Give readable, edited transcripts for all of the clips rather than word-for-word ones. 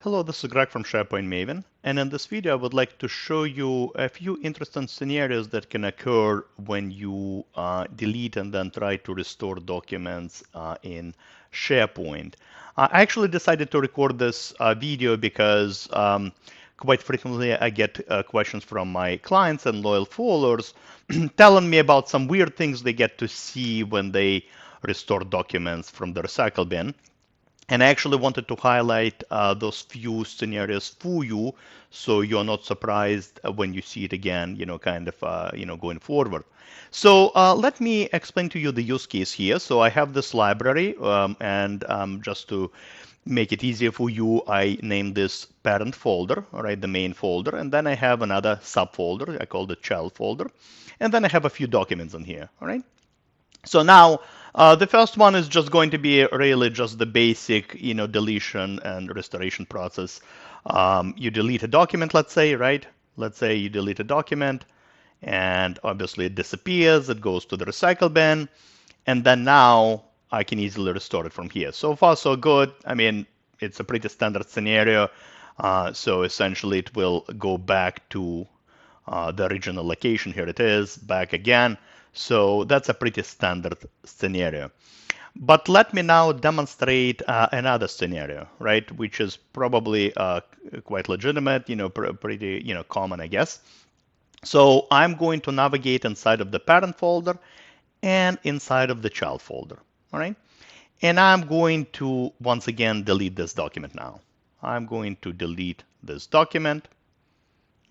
Hello, this is Greg from SharePoint Maven, and in this video I would like to show you a few interesting scenarios that can occur when you delete and then try to restore documents in SharePoint. I actually decided to record this video because quite frequently I get questions from my clients and loyal followers telling me about some weird things they get to see when they restore documents from the recycle bin. And I actually wanted to highlight those few scenarios for you so you're not surprised when you see it again, going forward. So let me explain to you the use case here. So I have this library, and just to make it easier for you, I named this parent folder, all right, the main folder, and then I have another subfolder. I call it child folder, and then I have a few documents in here, all right. So now the first one is just going to be really just the basic, deletion and restoration process. You delete a document, let's say, right? Let's say you delete a document, and obviously it disappears. It goes to the recycle bin, and then now I can easily restore it from here. So far, so good. I mean, it's a pretty standard scenario. So essentially, it will go back to the original location. Here it is, back again. So that's a pretty standard scenario. But let me now demonstrate another scenario, right, which is probably quite legitimate, pretty, common, I guess. So I'm going to navigate inside of the parent folder and inside of the child folder, all right? And I'm going to, once again, delete this document now. I'm going to delete this document.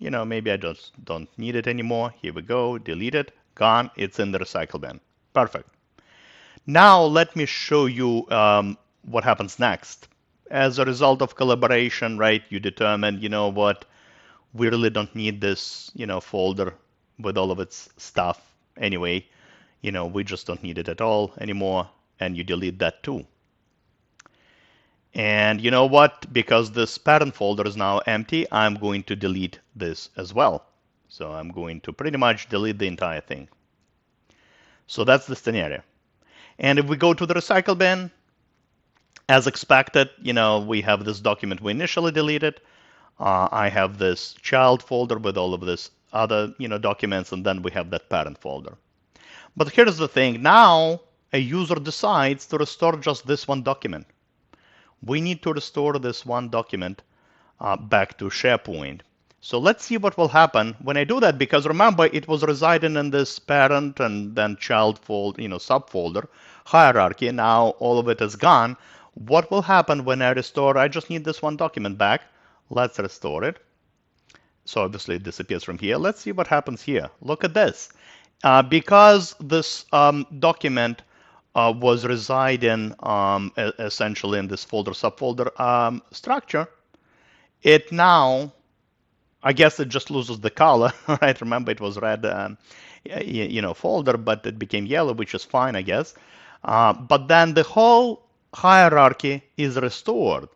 Maybe I just don't need it anymore. Here we go, delete it, gone, it's in the recycle bin. Perfect. Now let me show you what happens next. As a result of collaboration, right, you determine, what, we really don't need this, folder with all of its stuff anyway. We just don't need it at all anymore, and you delete that too. And you know what? Because this parent folder is now empty, I'm going to delete this as well. So I'm going to pretty much delete the entire thing. So that's the scenario. And if we go to the recycle bin, as expected, we have this document we initially deleted. I have this child folder with all of this other, documents, and then we have that parent folder. But here's the thing. Now a user decides to restore just this one document. We need to restore this one document back to SharePoint. So let's see what will happen when I do that, because remember, it was residing in this parent and then child folder, subfolder hierarchy. Now all of it is gone. What will happen when I restore? I just need this one document back. Let's restore it. So obviously it disappears from here. Let's see what happens here. Look at this. Because this document was residing essentially in this folder subfolder structure, it now, I guess it just loses the color, right? Remember, it was red, folder, but it became yellow, which is fine, I guess. But then the whole hierarchy is restored,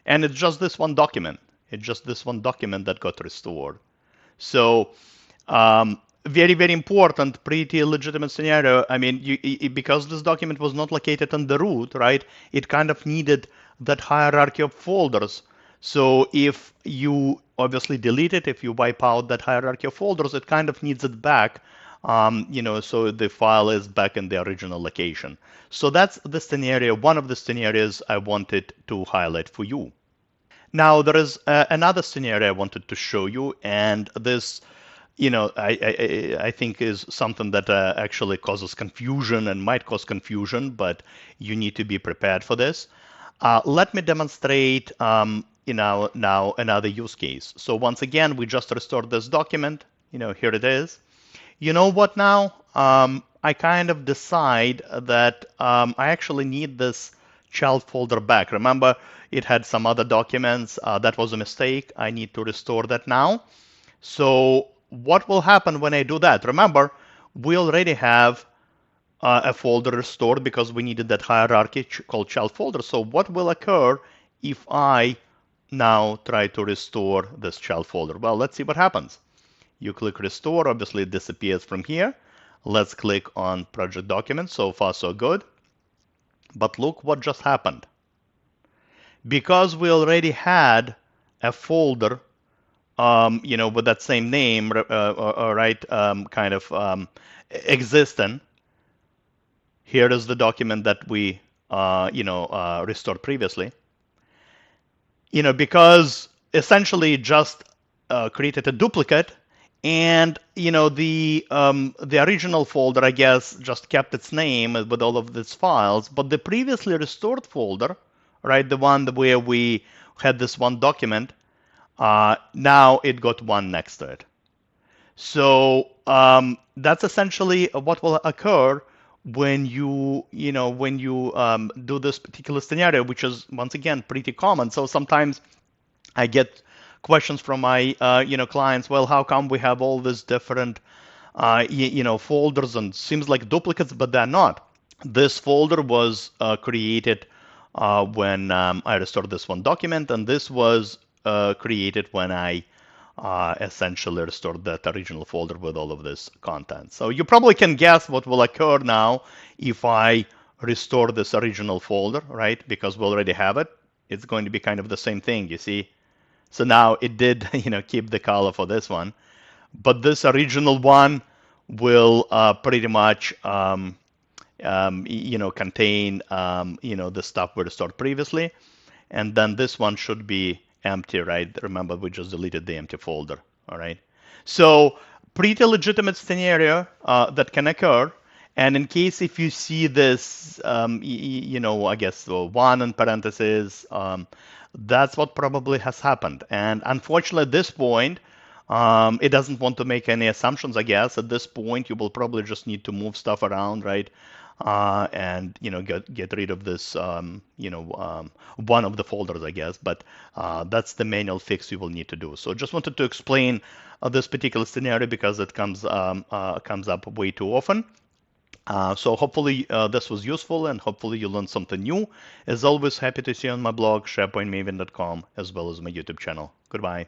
and it's just this one document. It's just this one document that got restored. So very, very important, pretty legitimate scenario. I mean, because this document was not located on the root, right, it kind of needed that hierarchy of folders. So if you obviously delete it, if you wipe out that hierarchy of folders, it kind of needs it back, so the file is back in the original location. So that's the scenario, one of the scenarios I wanted to highlight for you. Now, there is another scenario I wanted to show you, and this I think is something that actually causes confusion and might cause confusion, but you need to be prepared for this. Let me demonstrate now another use case. So once again, we just restored this document. Here it is. You know what now? I kind of decide that I actually need this child folder back. Remember, it had some other documents. That was a mistake. I need to restore that now. So what will happen when I do that? Remember, we already have a folder restored because we needed that hierarchy called child folder. So what will occur if I now try to restore this child folder? Well, let's see what happens. You click restore, obviously it disappears from here. Let's click on project documents. So far, so good. But look what just happened. because we already had a folder, with that same name, right, kind of existing. Here is the document that we, restored previously. Because essentially just created a duplicate, and the original folder, I guess, just kept its name with all of its files, but the previously restored folder, right, the one where we had this one document, now it got one next to it. So that's essentially what will occur when you do this particular scenario, which is once again pretty common. So sometimes I get questions from my clients. Well, how come we have all these different folders and seems like duplicates, but they're not. This folder was created when I restored this one document, and this was created when I essentially restored that original folder with all of this content. So you probably can guess what will occur now if I restore this original folder, right? Because we already have it. It's going to be kind of the same thing, you see. So now it did, keep the color for this one, but this original one will pretty much, contain, the stuff we restored previously, and then this one should be empty, right? Remember, we just deleted the empty folder, all right? So pretty legitimate scenario that can occur. And in case if you see this, I guess one in parentheses, that's what probably has happened. And unfortunately, at this point, it doesn't want to make any assumptions, I guess. At this point, you will probably just need to move stuff around, right? And get rid of this, one of the folders, I guess. But that's the manual fix you will need to do. So just wanted to explain this particular scenario because it comes up way too often. So hopefully this was useful, and hopefully you learned something new. As always, happy to see you on my blog, SharePointMaven.com, as well as my YouTube channel. Goodbye.